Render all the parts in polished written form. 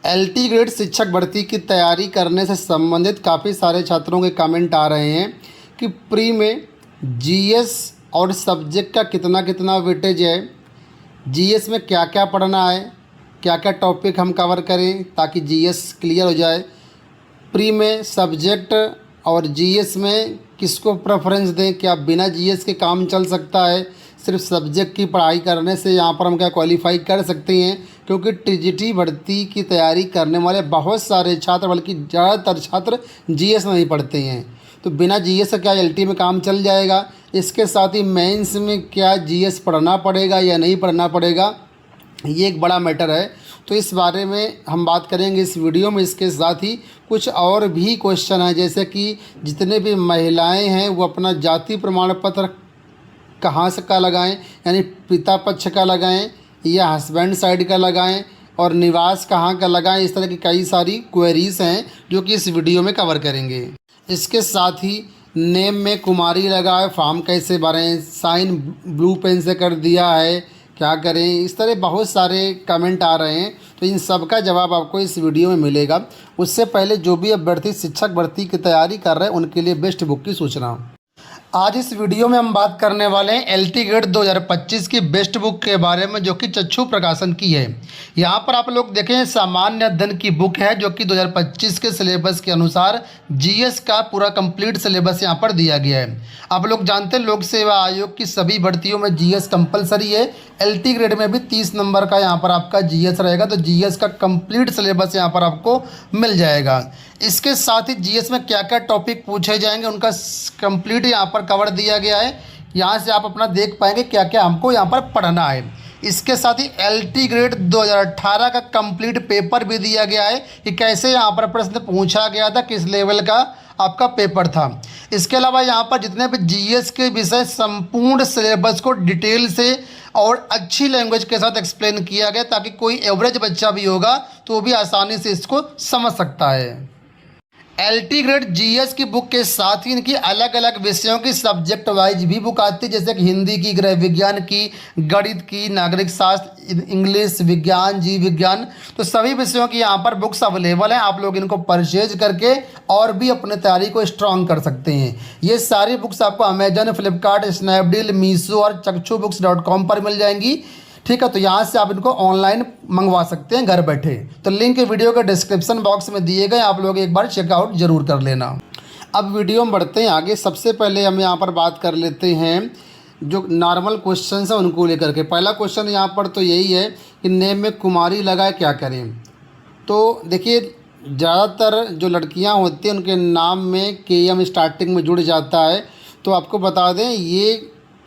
LT grade शिक्षक भर्ती की तैयारी करने से संबंधित काफ़ी सारे छात्रों के कमेंट आ रहे हैं कि प्री में जीएस और सब्जेक्ट का कितना कितना वेटेज है, जीएस में क्या क्या पढ़ना है, क्या क्या टॉपिक हम कवर करें ताकि जीएस क्लियर हो जाए। प्री में सब्जेक्ट और जीएस में किसको प्रेफरेंस दें, क्या बिना जीएस के काम चल सकता है, सिर्फ सब्जेक्ट की पढ़ाई करने से यहाँ पर हम क्या क्वालिफाई कर सकते हैं, क्योंकि टीजीटी भर्ती की तैयारी करने वाले बहुत सारे छात्र बल्कि ज़्यादातर छात्र जीएस नहीं पढ़ते हैं। तो बिना जीएस का क्या एलटी में काम चल जाएगा। इसके साथ ही मेंस में क्या जीएस पढ़ना पड़ेगा या नहीं पढ़ना पड़ेगा, ये एक बड़ा मैटर है। तो इस बारे में हम बात करेंगे इस वीडियो में। इसके साथ ही कुछ और भी क्वेश्चन हैं, जैसे कि जितने भी महिलाएं हैं वो अपना जाति प्रमाण पत्र कहाँ से का लगाएं, यानी पिता पक्ष का लगाएं या हस्बैंड साइड का लगाएं, और निवास कहाँ का लगाएं। इस तरह की कई सारी क्वेरीज हैं जो कि इस वीडियो में कवर करेंगे। इसके साथ ही नेम में कुमारी लगाए, फॉर्म कैसे भरें, साइन ब्लू पेन से कर दिया है, क्या करें, इस तरह बहुत सारे कमेंट आ रहे हैं। तो इन सब का जवाब आपको इस वीडियो में मिलेगा। उससे पहले जो भी अभ्यर्थी शिक्षक भर्ती की तैयारी कर रहे हैं उनके लिए बेस्ट बुक की सूचना। आज इस वीडियो में हम बात करने वाले हैं एलटी ग्रेड 2025 की बेस्ट बुक के बारे में, जो कि चक्षु प्रकाशन की है। यहाँ पर आप लोग देखें सामान्य अध्ययन की बुक है, जो कि 2025 के सिलेबस के अनुसार जीएस का पूरा कंप्लीट सिलेबस यहाँ पर दिया गया है। आप लोग जानते हैं लोक सेवा आयोग की सभी भर्तियों में जीएस कंपलसरी है। एलटी ग्रेड में भी 30 नंबर का यहाँ पर आपका जीएस रहेगा, तो जीएस का कंप्लीट सिलेबस यहाँ पर आपको मिल जाएगा। इसके साथ ही जीएस में क्या क्या टॉपिक पूछे जाएंगे उनका कंप्लीट यहाँ पर कवर दिया गया है। यहाँ से आप अपना देख पाएंगे क्या क्या हमको यहाँ पर पढ़ना है। इसके साथ ही एलटी ग्रेड 2018 का कंप्लीट पेपर भी दिया गया है कि कैसे यहाँ पर प्रश्न पूछा गया था, किस लेवल का आपका पेपर था। इसके अलावा यहाँ पर जितने भी जीएस के विषय संपूर्ण सिलेबस को डिटेल से और अच्छी लैंग्वेज के साथ एक्सप्लेन किया गया, ताकि कोई एवरेज बच्चा भी होगा तो वो भी आसानी से इसको समझ सकता है। एलटी ग्रेड जीएस की बुक के साथ ही इनकी अलग अलग विषयों की सब्जेक्ट वाइज भी बुक आती है, जैसे कि हिंदी की, गृह विज्ञान की, गणित की, नागरिक शास्त्र, इंग्लिश, विज्ञान, जीव विज्ञान। तो सभी विषयों की यहाँ पर बुक्स अवेलेबल हैं। आप लोग इनको परचेज करके और भी अपने तैयारी को स्ट्रॉन्ग कर सकते हैं। ये सारी बुक्स आपको अमेजन, फ्लिपकार्ट, स्नैपडील, मीशो और चक्षुबुक्स.com पर मिल जाएंगी। ठीक है, तो यहाँ से आप इनको ऑनलाइन मंगवा सकते हैं घर बैठे। तो लिंक वीडियो के डिस्क्रिप्शन बॉक्स में दिए गए, आप लोग एक बार चेकआउट जरूर कर लेना। अब वीडियो में बढ़ते हैं आगे। सबसे पहले हम यहाँ पर बात कर लेते हैं जो नॉर्मल क्वेश्चन है उनको लेकर के। पहला क्वेश्चन यहाँ पर तो यही है कि नेम में कुमारी लगाए क्या करें। तो देखिए ज़्यादातर जो लड़कियाँ होती हैं उनके नाम में केएम स्टार्टिंग में जुड़ जाता है। तो आपको बता दें ये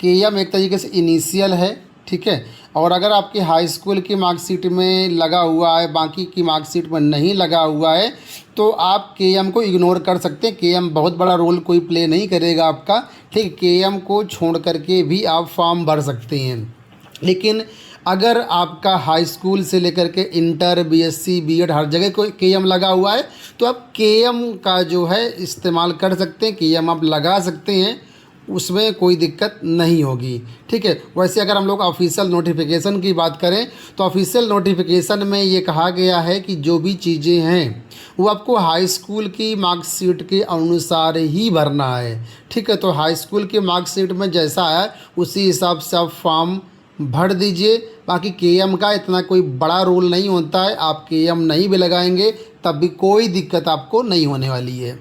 केएम एक तरीके से इनिशियल है, ठीक है। और अगर आपकी हाई स्कूल की मार्कशीट में लगा हुआ है, बाकी की मार्कशीट में नहीं लगा हुआ है, तो आप केएम को इग्नोर कर सकते हैं। केएम बहुत बड़ा रोल कोई प्ले नहीं करेगा आपका, ठीक। केएम को छोड़ करके भी आप फॉर्म भर सकते हैं। लेकिन अगर आपका हाई स्कूल से लेकर के इंटर, बीएससी, बीएड हर जगह कोई केएम लगा हुआ है, तो आप केएम का जो है इस्तेमाल कर सकते हैं, केएम आप लगा सकते हैं, उसमें कोई दिक्कत नहीं होगी, ठीक है। वैसे अगर हम लोग ऑफिशियल नोटिफिकेशन की बात करें तो ऑफिशियल नोटिफिकेशन में ये कहा गया है कि जो भी चीज़ें हैं वो आपको हाई स्कूल की मार्कशीट के अनुसार ही भरना है, ठीक है। तो हाई स्कूल की मार्कशीट में जैसा है उसी हिसाब से आप फॉर्म भर दीजिए। बाकी केएम का इतना कोई बड़ा रोल नहीं होता है, आप केएम नहीं भी लगाएंगे तब भी कोई दिक्कत आपको नहीं होने वाली है।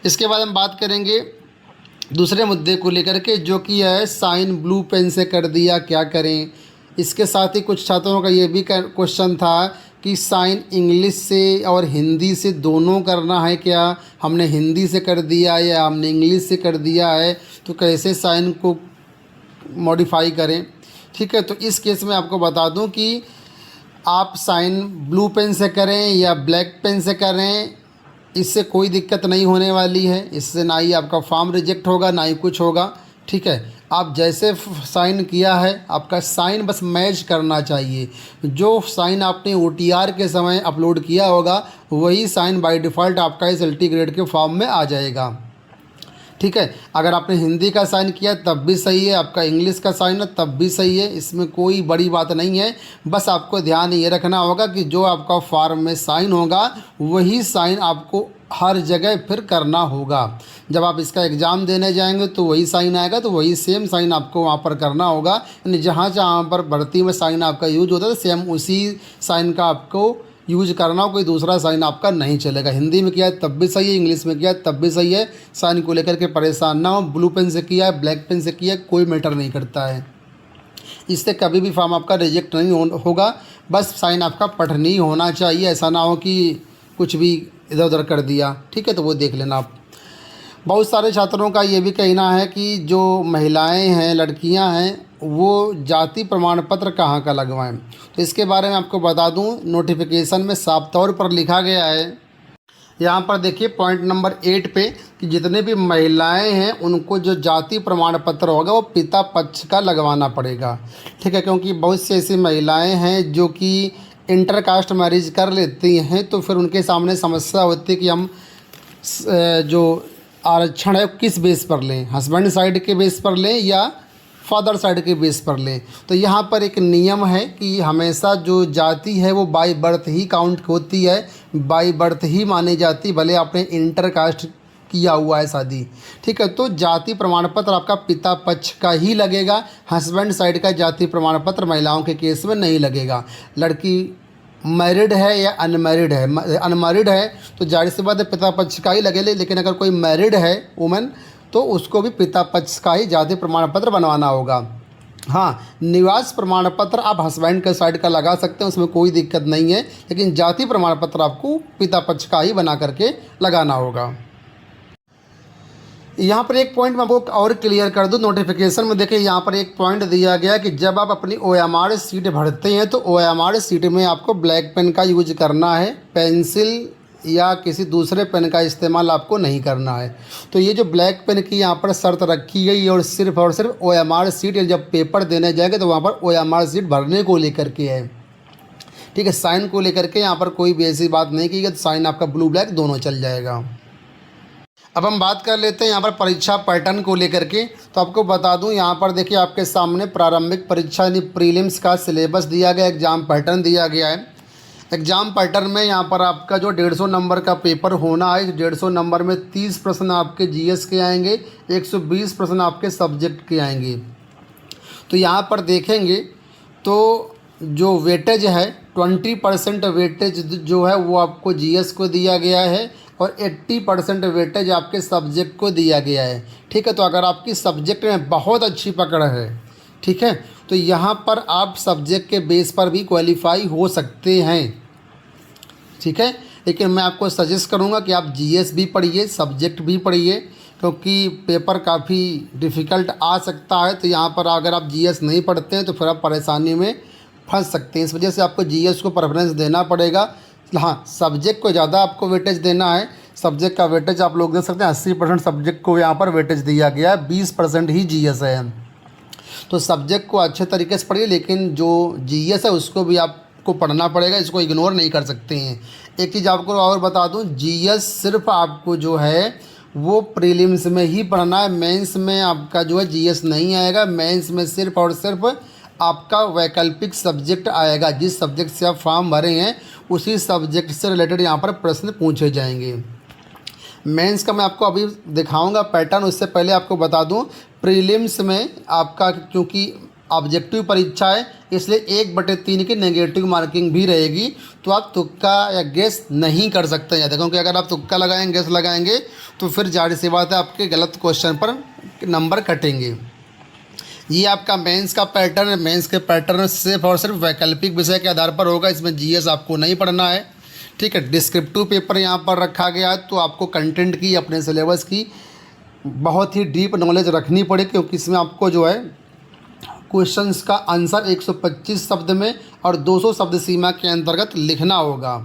इसके बाद हम बात करेंगे दूसरे मुद्दे को लेकर के, जो कि है साइन ब्लू पेन से कर दिया क्या करें। इसके साथ ही कुछ छात्रों का ये भी क्वेश्चन था कि साइन इंग्लिश से और हिंदी से दोनों करना है क्या, हमने हिंदी से कर दिया या हमने इंग्लिश से कर दिया है, तो कैसे साइन को मॉडिफाई करें, ठीक है। तो इस केस में आपको बता दूं कि आप साइन ब्लू पेन से करें या ब्लैक पेन से करें, इससे कोई दिक्कत नहीं होने वाली है। इससे ना ही आपका फॉर्म रिजेक्ट होगा ना ही कुछ होगा, ठीक है। आप जैसे साइन किया है आपका साइन बस मैच करना चाहिए। जो साइन आपने ओटीआर के समय अपलोड किया होगा वही साइन बाय डिफ़ॉल्ट आपका इस एलटी ग्रेड के फॉर्म में आ जाएगा, ठीक है। अगर आपने हिंदी का साइन किया तब भी सही है, आपका इंग्लिश का साइन है तब भी सही है, इसमें कोई बड़ी बात नहीं है। बस आपको ध्यान ये रखना होगा कि जो आपका फॉर्म में साइन होगा वही साइन आपको हर जगह फिर करना होगा। जब आप इसका एग्ज़ाम देने जाएंगे तो वही साइन आएगा, तो वही सेम साइन आपको वहाँ पर करना होगा। यानी जहाँ जहाँ पर भर्ती में साइन आपका यूज होता है सेम उसी साइन का आपको यूज करना हो, कोई दूसरा साइन आपका नहीं चलेगा। हिंदी में किया है तब भी सही है, इंग्लिश में किया है तब भी सही है। साइन को लेकर के परेशान ना हो। ब्लू पेन से किया है, ब्लैक पेन से किया है, कोई मैटर नहीं करता है। इससे कभी भी फॉर्म आपका रिजेक्ट नहीं होगा। बस साइन आपका पठनीय ही होना चाहिए, ऐसा ना हो कि कुछ भी इधर उधर कर दिया। ठीक है, तो वो देख लेना आप। बहुत सारे छात्रों का ये भी कहना है कि जो महिलाएं हैं, लड़कियां हैं, वो जाति प्रमाण पत्र कहाँ का लगवाएं। तो इसके बारे में आपको बता दूं, नोटिफिकेशन में साफ तौर पर लिखा गया है। यहाँ पर देखिए पॉइंट नंबर 8 पे कि जितने भी महिलाएं हैं उनको जो जाति प्रमाण पत्र होगा वो पिता पक्ष का लगवाना पड़ेगा। ठीक है, क्योंकि बहुत सी ऐसी महिलाएँ हैं जो कि इंटरकास्ट मैरिज कर लेती हैं, तो फिर उनके सामने समस्या होती है कि हम जो आरक्षण है किस बेस पर लें, हस्बैंड साइड के बेस पर लें या फादर साइड के बेस पर लें। तो यहाँ पर एक नियम है कि हमेशा जो जाति है वो बाय बर्थ ही काउंट होती है, बाय बर्थ ही मानी जाती, भले आपने इंटरकास्ट किया हुआ है शादी। ठीक है, तो जाति प्रमाण पत्र आपका पिता पक्ष का ही लगेगा, हस्बैंड साइड का जाति प्रमाण पत्र महिलाओं के केस में नहीं लगेगा। लड़की मैरिड है या अनमैरिड है, अनमैरिड है तो जाहिर सी बात है पिता पक्ष का ही लगेगा, लेकिन अगर कोई मैरिड है वुमेन तो उसको भी पिता पक्ष का ही जाति प्रमाण पत्र बनवाना होगा। हाँ, निवास प्रमाण पत्र आप हस्बैंड के साइड का लगा सकते हैं, उसमें कोई दिक्कत नहीं है, लेकिन जाति प्रमाण पत्र आपको पिता पक्ष का ही बना करके लगाना होगा। यहाँ पर एक पॉइंट मैं आपको और क्लियर कर दूँ, नोटिफिकेशन में देखिए यहाँ पर एक पॉइंट दिया गया कि जब आप अपनी OMR सीट भरते हैं तो OMR सीट में आपको ब्लैक पेन का यूज करना है, पेंसिल या किसी दूसरे पेन का इस्तेमाल आपको नहीं करना है। तो ये जो ब्लैक पेन की यहाँ पर शर्त रखी गई और सिर्फ OMR सीट जब पेपर देने जाएंगे तो वहाँ पर OMR सीट भरने को लेकर के है। ठीक है, साइन को लेकर के यहाँ पर कोई भी ऐसी बात नहीं की गई, तो साइन आपका ब्लू ब्लैक दोनों चल जाएगा। अब हम बात कर लेते हैं यहाँ पर परीक्षा पैटर्न को लेकर के। तो आपको बता दूं यहाँ पर देखिए आपके सामने प्रारंभिक परीक्षा यानी प्रीलिम्स का सिलेबस दिया गया, एग्ज़ाम पैटर्न दिया गया है। एग्ज़ाम पैटर्न में यहाँ पर आपका जो 150 नंबर का पेपर होना है, 150 नंबर में 30 प्रश्न आपके GS के आएंगे, 120 प्रश्न आपके सब्जेक्ट के आएंगे। तो यहाँ पर देखेंगे तो जो वेटेज है 20% वेटेज जो है वो आपको GS को दिया गया है और 80% वेटेज आपके सब्जेक्ट को दिया गया है। ठीक है, तो अगर आपकी सब्जेक्ट में बहुत अच्छी पकड़ है, ठीक है, तो यहाँ पर आप सब्जेक्ट के बेस पर भी क्वालिफाई हो सकते हैं। ठीक है, लेकिन मैं आपको सजेस्ट करूँगा कि आप GS भी पढ़िए, सब्जेक्ट भी पढ़िए, क्योंकि पेपर काफ़ी डिफ़िकल्ट आ सकता है। तो यहाँ पर अगर आप GS नहीं पढ़ते हैं तो फिर आप परेशानी में फंस सकते हैं। इस वजह से आपको GS को प्रेफरेंस देना पड़ेगा। हाँ, सब्जेक्ट को ज़्यादा आपको वेटेज देना है। सब्जेक्ट का वेटेज आप लोग देख सकते हैं, 80% सब्जेक्ट को यहाँ पर वेटेज दिया गया है, 20% ही GS है। तो सब्जेक्ट को अच्छे तरीके से पढ़िए, लेकिन जो GS है उसको भी आपको पढ़ना पड़ेगा, इसको इग्नोर नहीं कर सकते हैं। एक चीज़ आपको और बता दूँ, GS सिर्फ आपको जो है वो प्रीलिम्स में ही पढ़ना है, मेंस में आपका जो है GS नहीं आएगा। मेंस में सिर्फ और सिर्फ आपका वैकल्पिक सब्जेक्ट आएगा, जिस सब्जेक्ट से आप फॉर्म भरे हैं उसी सब्जेक्ट से रिलेटेड यहाँ पर प्रश्न पूछे जाएंगे। मेंस का मैं आपको अभी दिखाऊंगा पैटर्न, उससे पहले आपको बता दूं प्रीलिम्स में आपका क्योंकि ऑब्जेक्टिव परीक्षा है इसलिए 1/3 की नेगेटिव मार्किंग भी रहेगी, तो आप तुक्का या गेस नहीं कर सकते हैं। क्योंकि अगर आप तुक्का लगाएंगे, गेस लगाएंगे तो फिर जाहिर सी बात है आपके गलत क्वेश्चन पर नंबर कटेंगे। ये आपका मेंस का पैटर्न है। मेंस के पैटर्न सिर्फ और सिर्फ वैकल्पिक विषय के आधार पर होगा, इसमें GS आपको नहीं पढ़ना है। ठीक है, डिस्क्रिप्टिव पेपर यहाँ पर रखा गया है, तो आपको कंटेंट की, अपने सिलेबस की बहुत ही डीप नॉलेज रखनी पड़ेगी, क्योंकि इसमें आपको जो है क्वेश्चंस का आंसर 125 शब्द में और 200 शब्द सीमा के अंतर्गत लिखना होगा।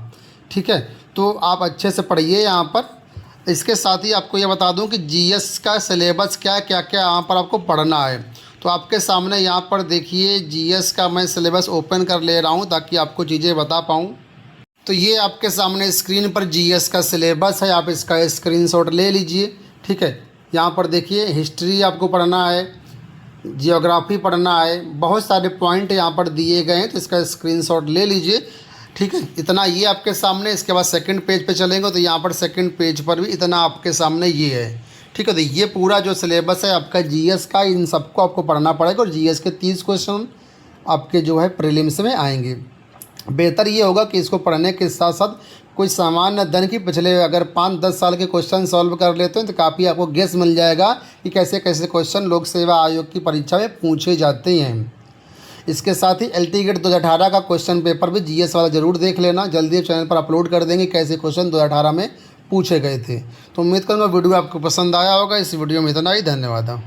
ठीक है, तो आप अच्छे से पढ़िए यहाँ पर। इसके साथ ही आपको ये बता दूँ कि GS का सिलेबस क्या क्या क्या यहाँ पर आपको पढ़ना है। तो आपके सामने यहाँ पर देखिए GS का मैं सिलेबस ओपन कर ले रहा हूँ ताकि आपको चीज़ें बता पाऊँ। तो ये आपके सामने स्क्रीन पर GS का सिलेबस है, आप इसका स्क्रीनशॉट ले लीजिए। ठीक है, यहाँ पर देखिए हिस्ट्री आपको पढ़ना है, जियोग्राफी पढ़ना है, बहुत सारे पॉइंट यहाँ पर दिए गए हैं, तो इसका स्क्रीनशॉट ले लीजिए। ठीक है, इतना ये आपके सामने। इसके बाद सेकंड पेज पे चलेंगे तो यहाँ पर सेकंड पेज पर भी इतना आपके सामने ये है। ठीक है, तो ये पूरा जो सिलेबस है आपका जीएस का, इन सबको आपको पढ़ना पड़ेगा और जीएस के 30 क्वेश्चन आपके जो है प्रीलिम्स में आएंगे। बेहतर ये होगा कि इसको पढ़ने के साथ साथ कोई सामान्य धन की पिछले अगर 5-10 साल के क्वेश्चन सॉल्व कर लेते हैं तो काफ़ी आपको गेस मिल जाएगा कि कैसे कैसे क्वेश्चन लोक सेवा आयोग की परीक्षा में पूछे जाते हैं। इसके साथ ही एलटी गेट 2018 का क्वेश्चन पेपर भी जीएस वाला ज़रूर देख लेना। जल्दी चैनल पर अपलोड कर देंगे कैसे क्वेश्चन 2018 में पूछे गए थे। तो उम्मीद करूँगा वीडियो आपको पसंद आया होगा। इस वीडियो में इतना ही, धन्यवाद।